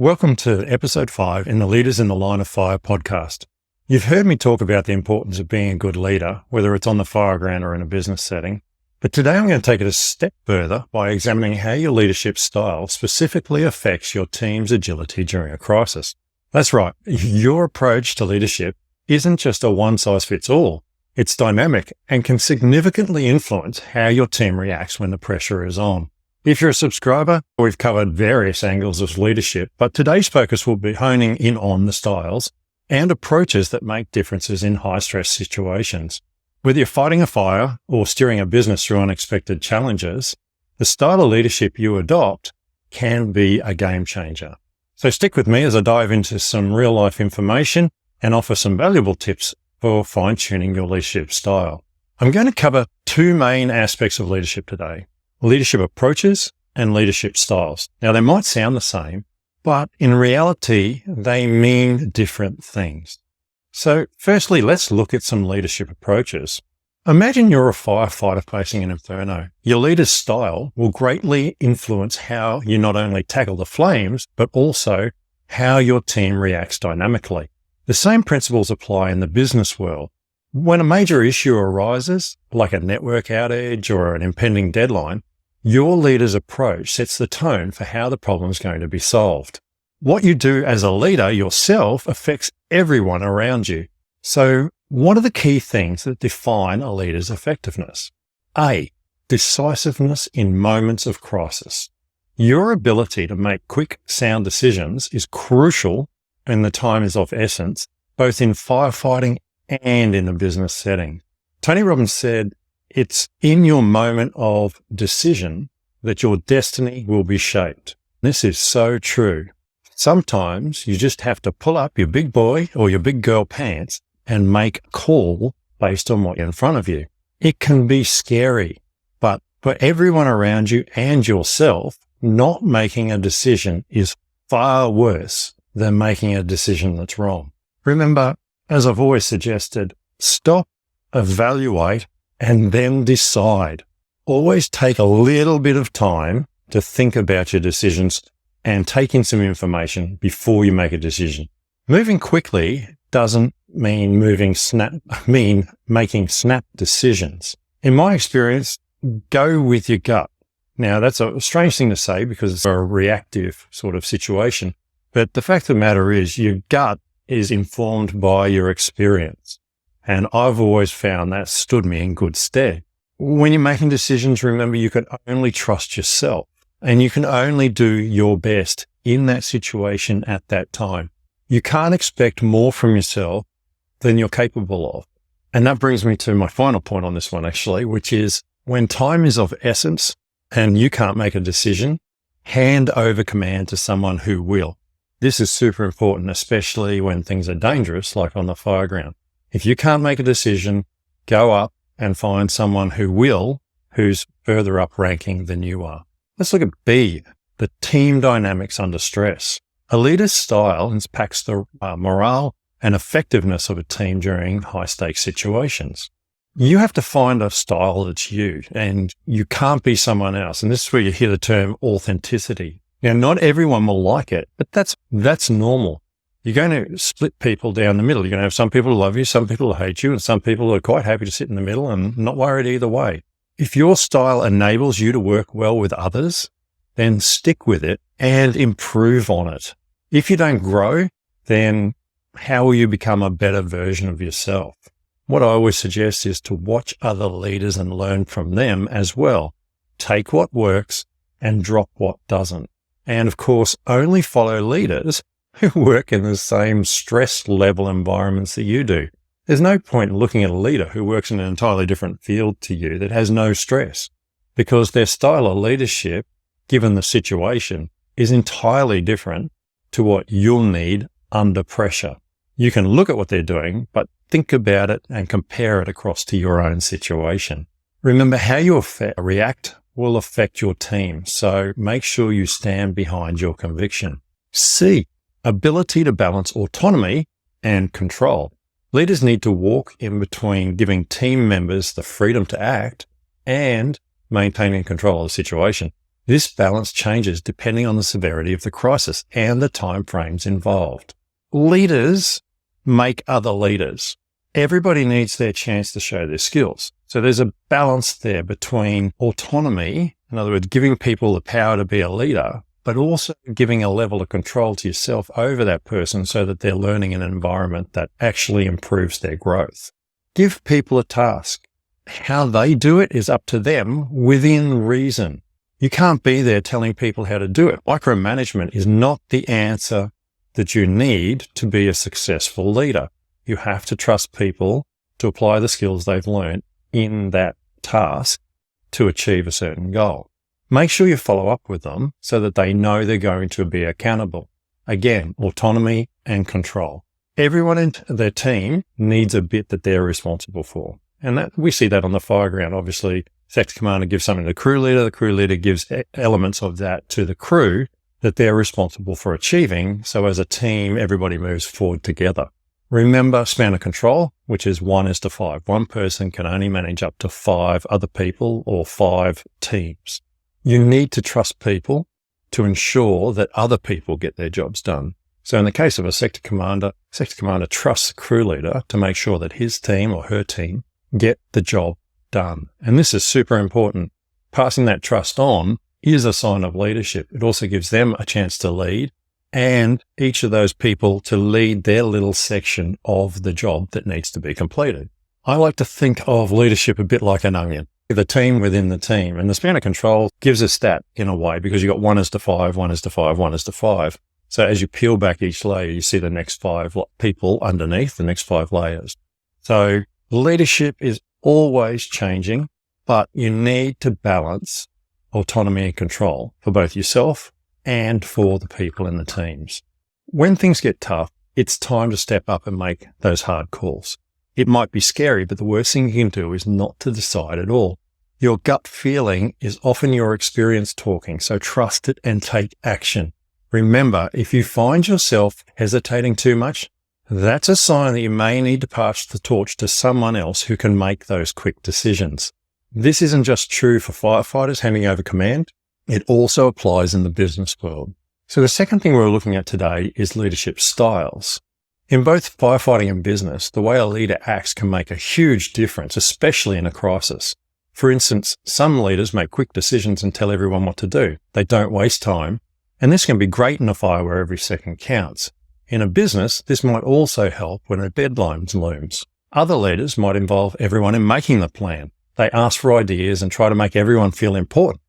Welcome to episode 5 in the Leaders in the Line of Fire podcast. You've heard me talk about the importance of being a good leader, whether it's on the fire ground or in a business setting. But today I'm going to take it a step further by examining how your leadership style specifically affects your team's agility during a crisis. That's right. Your approach to leadership isn't just a one-size-fits-all. It's dynamic and can significantly influence how your team reacts when the pressure is on. If you're a subscriber, we've covered various angles of leadership, but today's focus will be honing in on the styles and approaches that make differences in high-stress situations. Whether you're fighting a fire or steering a business through unexpected challenges, the style of leadership you adopt can be a game changer. So stick with me as I dive into some real-life information and offer some valuable tips for fine-tuning your leadership style. I'm going to cover two main aspects of leadership today: leadership approaches and leadership styles. Now, they might sound the same, but in reality, they mean different things. So firstly, let's look at some leadership approaches. Imagine you're a firefighter facing an inferno. Your leader's style will greatly influence how you not only tackle the flames, but also how your team reacts dynamically. The same principles apply in the business world. When a major issue arises, like a network outage or an impending deadline, your leader's approach sets the tone for how the problem is going to be solved. What you do as a leader yourself affects everyone around you. So, what are the key things that define a leader's effectiveness? A, decisiveness in moments of crisis. Your ability to make quick, sound decisions is crucial when the time is of essence, both in firefighting and in a business setting. Tony Robbins said, "It's in your moment of decision that your destiny will be shaped." This is so true. Sometimes you just have to pull up your big boy or your big girl pants and make a call based on what's in front of you. It can be scary, but for everyone around you and yourself, not making a decision is far worse than making a decision that's wrong. Remember, as I've always suggested, stop, evaluate, and then decide. Always take a little bit of time to think about your decisions and take in some information before you make a decision. Moving quickly doesn't mean making snap decisions. In my experience, go with your gut. Now, that's a strange thing to say because it's a reactive sort of situation. But the fact of the matter is your gut is informed by your experience. And I've always found that stood me in good stead. When you're making decisions, remember you can only trust yourself and you can only do your best in that situation at that time. You can't expect more from yourself than you're capable of. And that brings me to my final point on this one, actually, which is when time is of essence and you can't make a decision, hand over command to someone who will. This is super important, especially when things are dangerous, like on the fire ground. If you can't make a decision, go up and find someone who will, who's further up ranking than you are. Let's look at B, the team dynamics under stress. A leader's style impacts the morale and effectiveness of a team during high-stakes situations. You have to find a style that's you, and you can't be someone else. And this is where you hear the term authenticity. Now, not everyone will like it, but that's normal. You're going to split people down the middle. You're going to have some people who love you, some people who hate you, and some people who are quite happy to sit in the middle and not worried either way. If your style enables you to work well with others, then stick with it and improve on it. If you don't grow, then how will you become a better version of yourself? What I always suggest is to watch other leaders and learn from them as well. Take what works and drop what doesn't. And of course, only follow leaders who work in the same stress level environments that you do. There's no point in looking at a leader who works in an entirely different field to you that has no stress, because their style of leadership, given the situation, is entirely different to what you'll need under pressure. You can look at what they're doing, but think about it and compare it across to your own situation. Remember, how you react will affect your team, so make sure you stand behind your conviction. C, ability to balance autonomy and control. Leaders need to walk in between giving team members the freedom to act and maintaining control of the situation. This balance changes depending on the severity of the crisis and the time frames involved. Leaders make other leaders. Everybody needs their chance to show their skills. So there's a balance there between autonomy, in other words, giving people the power to be a leader, but also giving a level of control to yourself over that person so that they're learning in an environment that actually improves their growth. Give people a task. How they do it is up to them within reason. You can't be there telling people how to do it. Micromanagement is not the answer that you need to be a successful leader. You have to trust people to apply the skills they've learned in that task to achieve a certain goal. Make sure you follow up with them so that they know they're going to be accountable. Again, autonomy and control. Everyone in their team needs a bit that they're responsible for. And that we see that on the fire ground. Obviously, sector commander gives something to the crew leader gives elements of that to the crew that they're responsible for achieving. So as a team, everybody moves forward together. Remember span of control, which is 1:5. One person can only manage up to 5 other people or 5 teams. You need to trust people to ensure that other people get their jobs done. So in the case of a sector commander trusts the crew leader to make sure that his team or her team get the job done. And this is super important. Passing that trust on is a sign of leadership. It also gives them a chance to lead and each of those people to lead their little section of the job that needs to be completed. I like to think of leadership a bit like an onion, the team within the team. And the span of control gives us that in a way because you've got 1:5, 1:5, 1:5. So as you peel back each layer, you see the next 5 people underneath the next 5 layers. So leadership is always changing, but you need to balance autonomy and control for both yourself and for the people in the teams. When things get tough, it's time to step up and make those hard calls. It might be scary, but the worst thing you can do is not to decide at all. Your gut feeling is often your experience talking, so trust it and take action. Remember, if you find yourself hesitating too much, that's a sign that you may need to pass the torch to someone else who can make those quick decisions. This isn't just true for firefighters handing over command. It also applies in the business world. So the second thing we're looking at today is leadership styles. In both firefighting and business, the way a leader acts can make a huge difference, especially in a crisis. For instance, some leaders make quick decisions and tell everyone what to do. They don't waste time. And this can be great in a fire where every second counts. In a business, this might also help when a deadline looms. Other leaders might involve everyone in making the plan. They ask for ideas and try to make everyone feel important.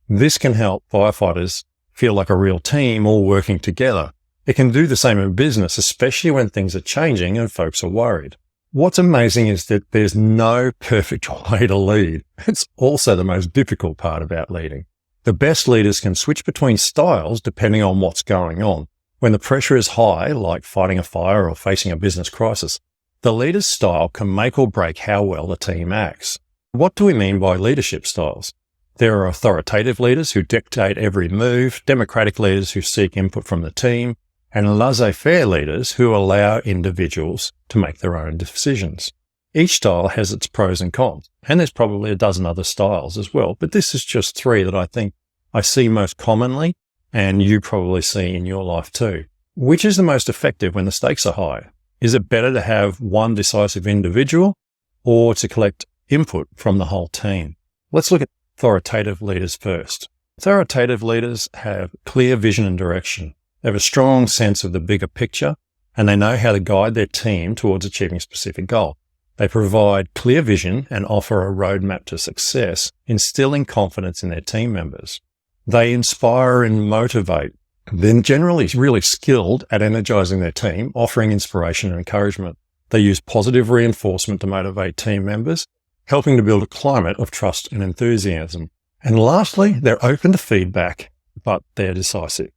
This can help firefighters feel like a real team all working together. It can do the same in business, especially when things are changing and folks are worried. What's amazing is that there's no perfect way to lead. It's also the most difficult part about leading. The best leaders can switch between styles depending on what's going on. When the pressure is high, like fighting a fire or facing a business crisis, the leader's style can make or break how well the team acts. What do we mean by leadership styles? There are authoritative leaders who dictate every move, democratic leaders who seek input from the team, and laissez-faire leaders who allow individuals to make their own decisions. Each style has its pros and cons, and there's probably a dozen other styles as well, but this is just 3 that I think I see most commonly, and you probably see in your life too. Which is the most effective when the stakes are high? Is it better to have one decisive individual or to collect input from the whole team? Let's look at authoritative leaders first. Authoritative leaders have clear vision and direction. They have a strong sense of the bigger picture, and they know how to guide their team towards achieving a specific goal. They provide clear vision and offer a roadmap to success, instilling confidence in their team members. They inspire and motivate. They're generally really skilled at energizing their team, offering inspiration and encouragement. They use positive reinforcement to motivate team members, helping to build a climate of trust and enthusiasm. And lastly, they're open to feedback, but they're decisive.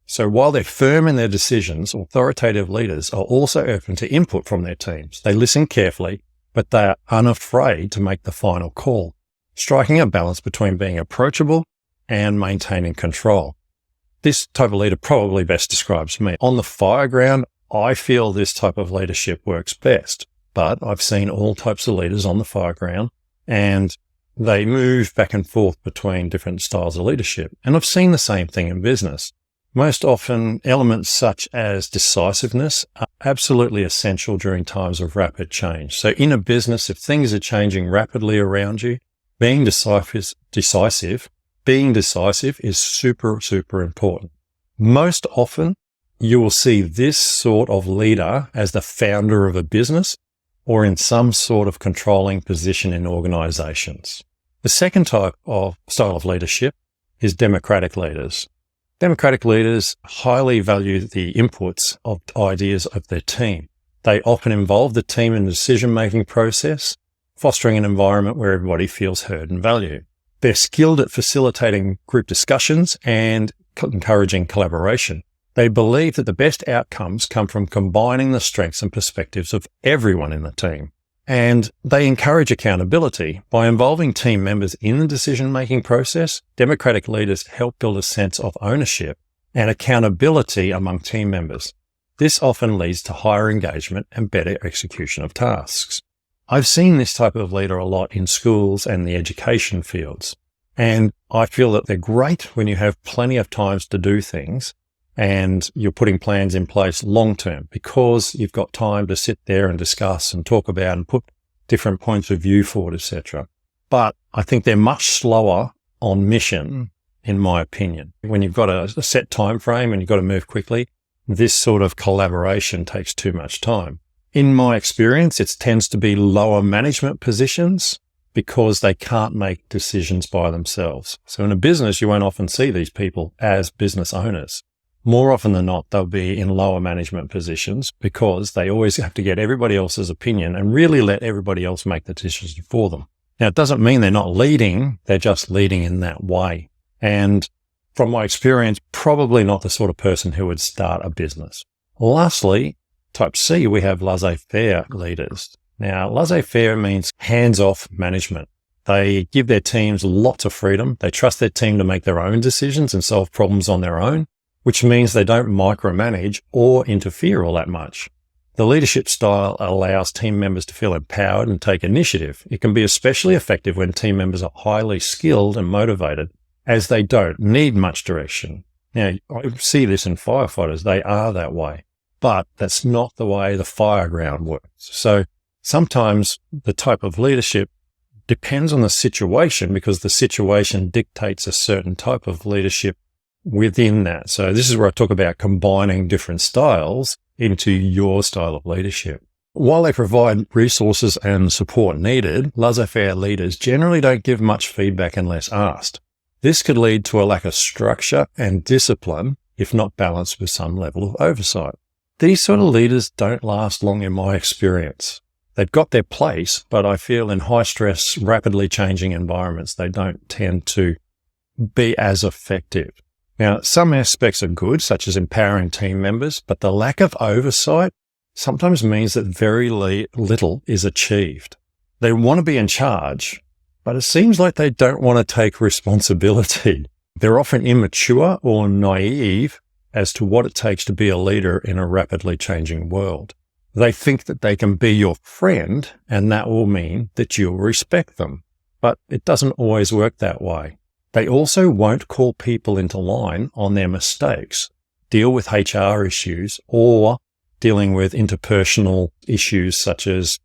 So while they're firm in their decisions, authoritative leaders are also open to input from their teams. They listen carefully, but they are unafraid to make the final call, striking a balance between being approachable and maintaining control. This type of leader probably best describes me. On the fire ground, I feel this type of leadership works best, but I've seen all types of leaders on the fire ground, and they move back and forth between different styles of leadership. And I've seen the same thing in business. Most often, elements such as decisiveness are absolutely essential during times of rapid change. So in a business, if things are changing rapidly around you, being decisive is super, super important. Most often, you will see this sort of leader as the founder of a business or in some sort of controlling position in organizations. The second type of style of leadership is democratic leaders. Democratic leaders highly value the inputs of ideas of their team. They often involve the team in the decision-making process, fostering an environment where everybody feels heard and valued. They're skilled at facilitating group discussions and encouraging collaboration. They believe that the best outcomes come from combining the strengths and perspectives of everyone in the team. And they encourage accountability. By involving team members in the decision-making process, democratic leaders help build a sense of ownership and accountability among team members. This often leads to higher engagement and better execution of tasks. I've seen this type of leader a lot in schools and the education fields. And I feel that they're great when you have plenty of times to do things and you're putting plans in place long-term because you've got time to sit there and discuss and talk about and put different points of view forward, etc. But I think they're much slower on mission, in my opinion. When you've got a set time frame and you've got to move quickly, this sort of collaboration takes too much time. In my experience, it tends to be lower management positions because they can't make decisions by themselves. So in a business, you won't often see these people as business owners. More often than not, they'll be in lower management positions because they always have to get everybody else's opinion and really let everybody else make the decision for them. Now, it doesn't mean they're not leading. They're just leading in that way. And from my experience, probably not the sort of person who would start a business. Lastly, type C, we have laissez-faire leaders. Now, laissez-faire means hands-off management. They give their teams lots of freedom. They trust their team to make their own decisions and solve problems on their own, which means they don't micromanage or interfere all that much. The leadership style allows team members to feel empowered and take initiative. It can be especially effective when team members are highly skilled and motivated, as they don't need much direction. Now, I see this in firefighters. They are that way, but that's not the way the fireground works. So sometimes the type of leadership depends on the situation because the situation dictates a certain type of leadership within that. So this is where I talk about combining different styles into your style of leadership. While they provide resources and support needed, laissez-faire leaders generally don't give much feedback unless asked. This could lead to a lack of structure and discipline if not balanced with some level of oversight. These sort of leaders don't last long in my experience. They've got their place, but I feel in high stress, rapidly changing environments, they don't tend to be as effective. Now, some aspects are good, such as empowering team members, but the lack of oversight sometimes means that very little is achieved. They want to be in charge, but it seems like they don't want to take responsibility. They're often immature or naive as to what it takes to be a leader in a rapidly changing world. They think that they can be your friend, and that will mean that you'll respect them. But it doesn't always work that way. They also won't call people into line on their mistakes, deal with HR issues, or dealing with interpersonal issues such as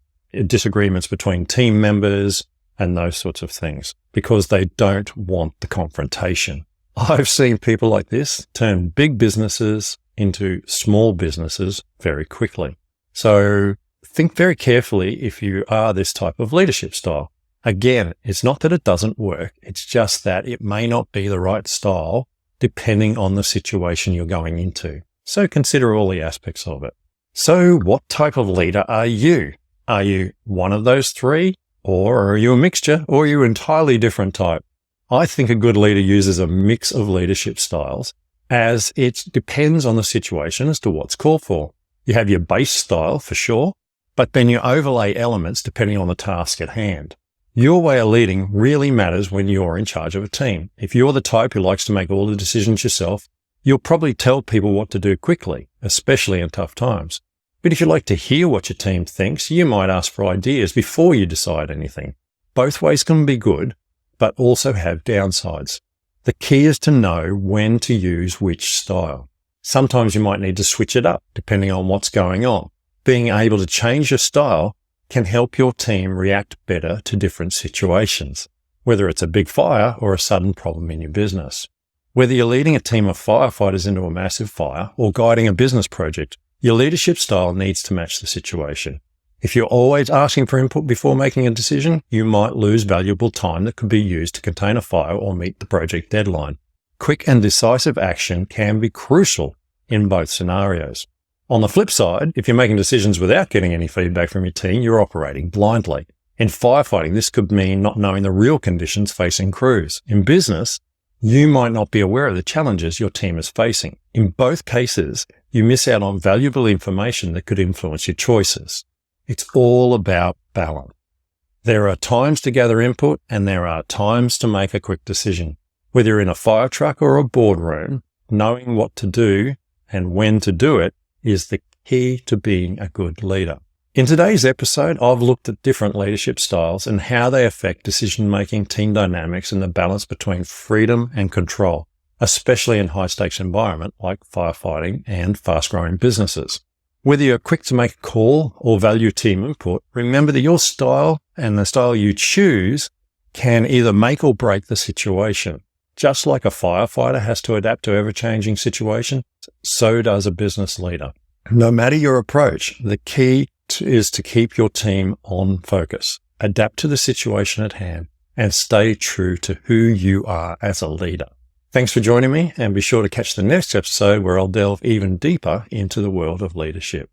disagreements between team members and those sorts of things, because they don't want the confrontation. I've seen people like this turn big businesses into small businesses very quickly. So think very carefully if you are this type of leadership style. Again, it's not that it doesn't work. It's just that it may not be the right style depending on the situation you're going into. So consider all the aspects of it. So what type of leader are you? Are you one of those three? Or are you a mixture? Or are you an entirely different type? I think a good leader uses a mix of leadership styles as it depends on the situation as to what's called for. You have your base style for sure, but then you overlay elements depending on the task at hand. Your way of leading really matters when you're in charge of a team. If you're the type who likes to make all the decisions yourself, you'll probably tell people what to do quickly, especially in tough times. But if you like to hear what your team thinks, you might ask for ideas before you decide anything. Both ways can be good, but also have downsides. The key is to know when to use which style. Sometimes you might need to switch it up depending on what's going on. Being able to change your style can help your team react better to different situations, whether it's a big fire or a sudden problem in your business. Whether you're leading a team of firefighters into a massive fire or guiding a business project, your leadership style needs to match the situation. If you're always asking for input before making a decision, you might lose valuable time that could be used to contain a fire or meet the project deadline. Quick and decisive action can be crucial in both scenarios. On the flip side, if you're making decisions without getting any feedback from your team, you're operating blindly. In firefighting, this could mean not knowing the real conditions facing crews. In business, you might not be aware of the challenges your team is facing. In both cases, you miss out on valuable information that could influence your choices. It's all about balance. There are times to gather input and there are times to make a quick decision. Whether you're in a fire truck or a boardroom, knowing what to do and when to do it is the key to being a good leader. In today's episode, I've looked at different leadership styles and how they affect decision-making, team dynamics, and the balance between freedom and control, especially in high-stakes environment like firefighting and fast-growing businesses. Whether you're quick to make a call or value team input, remember that your style and the style you choose can either make or break the situation. Just like a firefighter has to adapt to ever-changing situations, so does a business leader. No matter your approach, the key is to keep your team on focus, adapt to the situation at hand, and stay true to who you are as a leader. Thanks for joining me, and be sure to catch the next episode where I'll delve even deeper into the world of leadership.